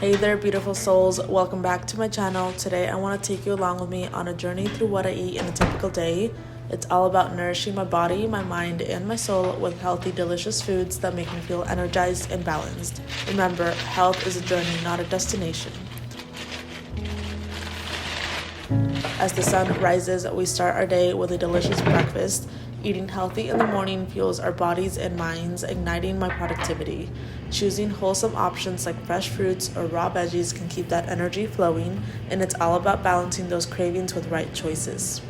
Hey there, beautiful souls. Welcome back to my channel. Today I want to take you along with me on a journey through what I eat in a typical day. It's all about nourishing my body, my mind, and my soul with healthy, delicious foods that make me feel energized and balanced. Remember, health is a journey, not a destination. As the sun rises, we start our day with a delicious breakfast. Eating healthy in the morning fuels our bodies and minds, igniting my productivity. Choosing wholesome options like fresh fruits or raw veggies can keep that energy flowing, and it's all about balancing those cravings with right choices.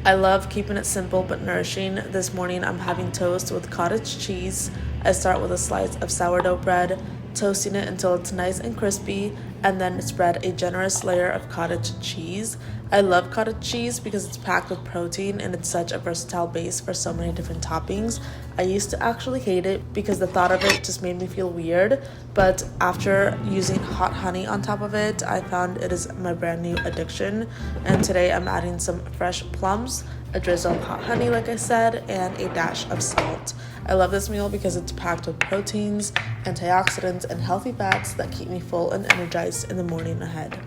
I love keeping it simple but nourishing. This morning I'm having toast with cottage cheese. I start with a slice of sourdough bread, toasting it until it's nice and crispy, and then spread a generous layer of cottage cheese. I love cottage cheese because it's packed with protein and it's such a versatile base for so many different toppings. I used to actually hate it because the thought of it just made me feel weird, but after using hot honey on top of it, I found it is my brand new addiction. And today I'm adding some fresh plums, a drizzle of hot honey like I said, and a dash of salt. I love this meal because it's packed with proteins, antioxidants, and healthy fats that keep me full and energized in the morning ahead.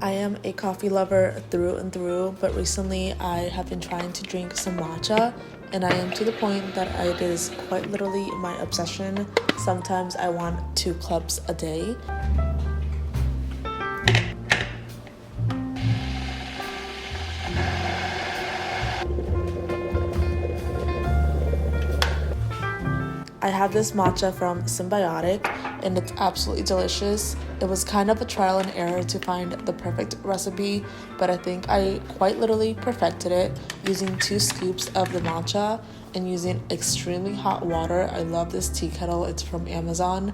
I am a coffee lover through and through, but recently I have been trying to drink some matcha, and I am to the point that it is quite literally my obsession. Sometimes I want 2 cups a day. I have this matcha from Symbiotic, and it's absolutely delicious. It was kind of a trial and error to find the perfect recipe, but I think I quite literally perfected it using 2 scoops of the matcha and using extremely hot water. I love this tea kettle. It's from Amazon.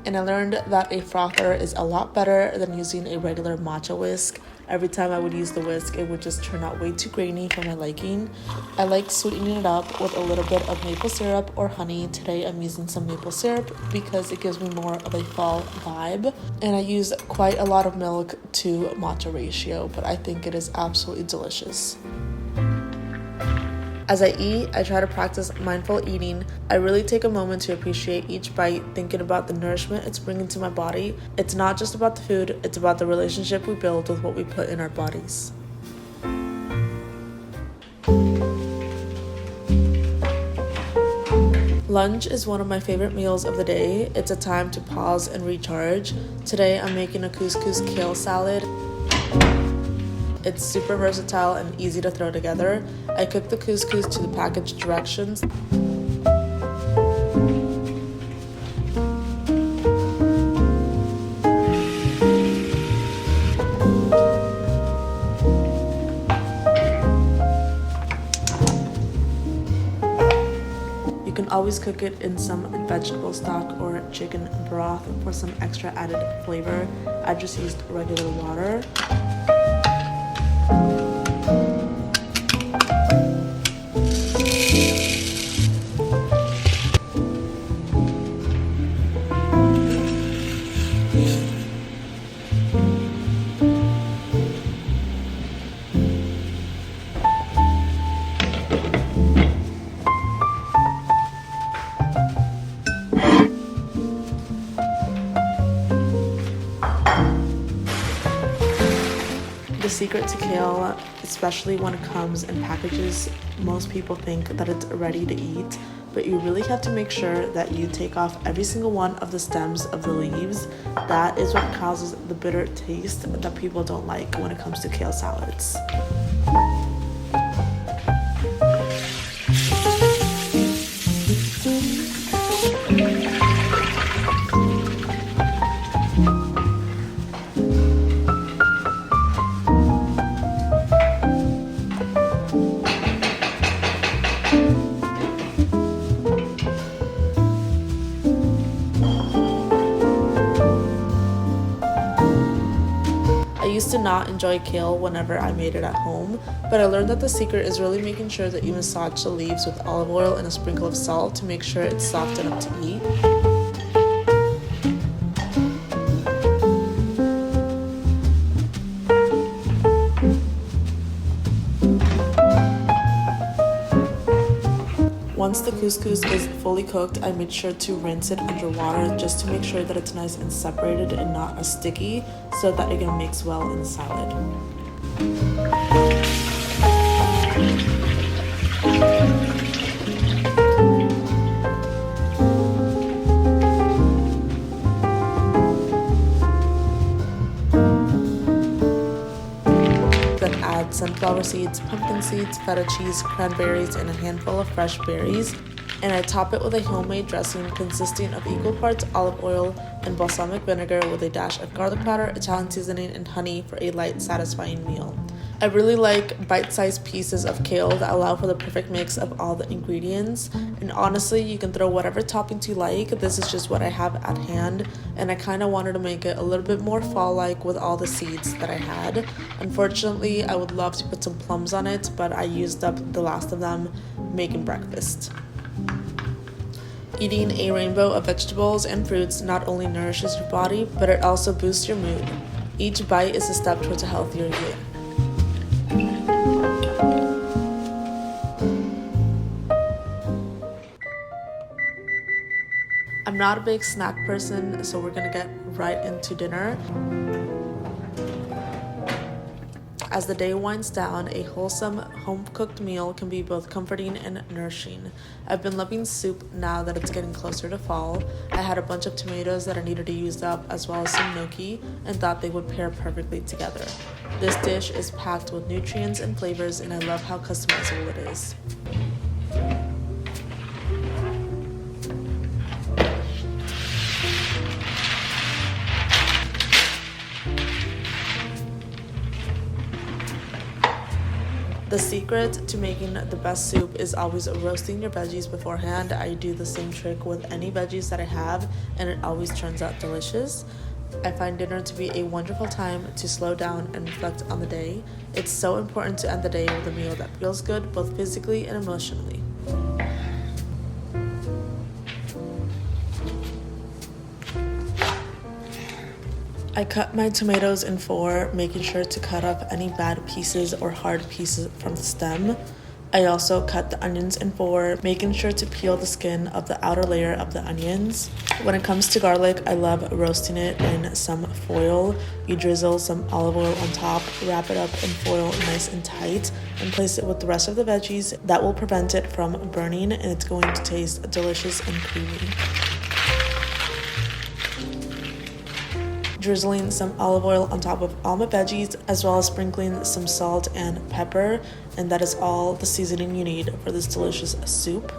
And I learned that a frother is a lot better than using a regular matcha whisk. Every time I would use the whisk, it would just turn out way too grainy for my liking. I like sweetening it up with a little bit of maple syrup or honey. Today I'm using some maple syrup because it gives me more of a fall vibe. And I use quite a lot of milk to matcha ratio, but I think it is absolutely delicious. As I eat, I try to practice mindful eating. I really take a moment to appreciate each bite, thinking about the nourishment it's bringing to my body. It's not just about the food, it's about the relationship we build with what we put in our bodies. Lunch is one of my favorite meals of the day. It's a time to pause and recharge. Today I'm making a couscous kale salad. It's super versatile and easy to throw together. I cook the couscous to the package directions. You can always cook it in some vegetable stock or chicken broth for some extra added flavor. I just used regular water. The secret to kale, especially when it comes in packages, most people think that it's ready to eat, but you really have to make sure that you take off every single one of the stems of the leaves. That is what causes the bitter taste that people don't like when it comes to kale salads. to not enjoy kale whenever I made it at home, but I learned that the secret is really making sure that you massage the leaves with olive oil and a sprinkle of salt to make sure it's soft enough to eat. Once the couscous is fully cooked, I made sure to rinse it under water just to make sure that it's nice and separated and not as sticky, so that it can mix well in the salad. Then add sunflower seeds, pumpkin seeds, feta cheese, cranberries, and a handful of fresh berries. And I top it with a homemade dressing consisting of equal parts olive oil and balsamic vinegar with a dash of garlic powder, Italian seasoning, and honey for a light, satisfying meal. I really like bite-sized pieces of kale that allow for the perfect mix of all the ingredients. And honestly, you can throw whatever toppings you like. This is just what I have at hand, and I kind of wanted to make it a little bit more fall-like with all the seeds that I had. Unfortunately, I would love to put some plums on it, but I used up the last of them making breakfast. Eating a rainbow of vegetables and fruits not only nourishes your body, but it also boosts your mood. Each bite is a step towards a healthier you. I'm not a big snack person, so we're gonna get right into dinner. As the day winds down, a wholesome, home-cooked meal can be both comforting and nourishing. I've been loving soup now that it's getting closer to fall. I had a bunch of tomatoes that I needed to use up, as well as some gnocchi, and thought they would pair perfectly together. This dish is packed with nutrients and flavors, and I love how customizable it is. The secret to making the best soup is always roasting your veggies beforehand. I do the same trick with any veggies that I have, and it always turns out delicious. I find dinner to be a wonderful time to slow down and reflect on the day. It's so important to end the day with a meal that feels good, both physically and emotionally. I cut my tomatoes in 4, making sure to cut off any bad pieces or hard pieces from the stem. I also cut the onions in 4, making sure to peel the skin of the outer layer of the onions. When it comes to garlic, I love roasting it in some foil. You drizzle some olive oil on top, wrap it up in foil nice and tight, and place it with the rest of the veggies. That will prevent it from burning, and it's going to taste delicious and creamy. Drizzling some olive oil on top of all my veggies, as well as sprinkling some salt and pepper, and that is all the seasoning you need for this delicious soup.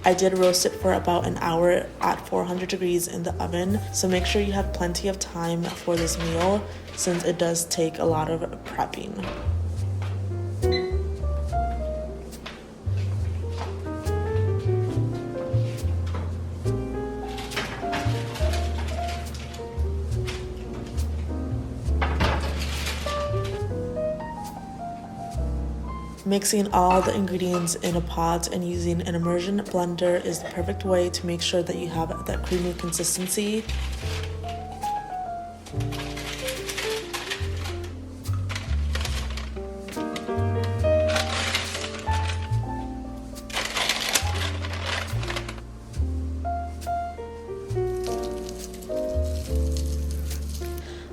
I did roast it for about an hour at 400 degrees in the oven, so make sure you have plenty of time for this meal since it does take a lot of prepping. Mixing all the ingredients in a pot and using an immersion blender is the perfect way to make sure that you have that creamy consistency.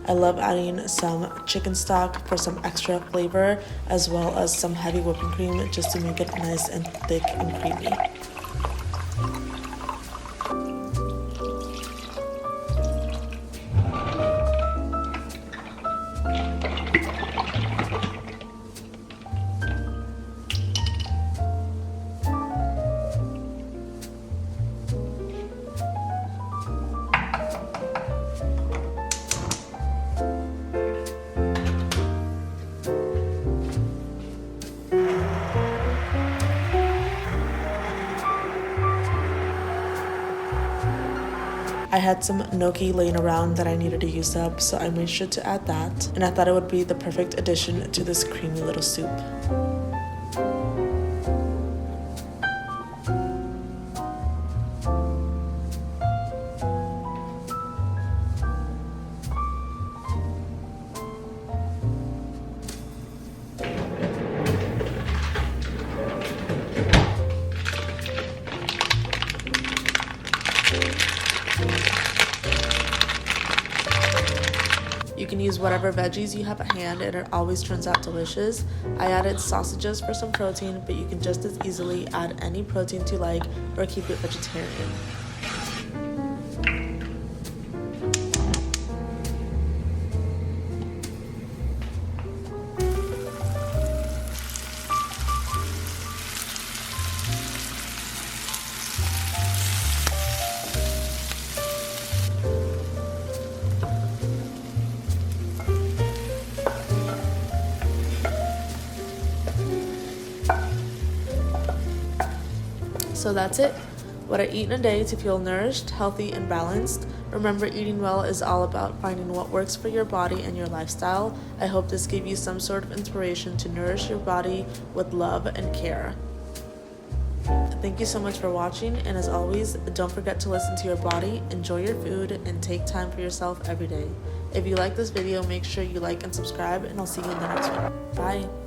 I love adding some chicken stock for some extra flavor, as well as some heavy whipping cream just to make it nice and thick and creamy. I had some gnocchi laying around that I needed to use up, so I made sure to add that, and I thought it would be the perfect addition to this creamy little soup. You can use whatever veggies you have at hand and it always turns out delicious. I added sausages for some protein, but you can just as easily add any protein you like or keep it vegetarian. So that's it. What I eat in a day to feel nourished, healthy, and balanced. Remember, eating well is all about finding what works for your body and your lifestyle. I hope this gave you some sort of inspiration to nourish your body with love and care. Thank you so much for watching, and as always, don't forget to listen to your body, enjoy your food, and take time for yourself every day. If you like this video, make sure you like and subscribe, and I'll see you in the next one. Bye!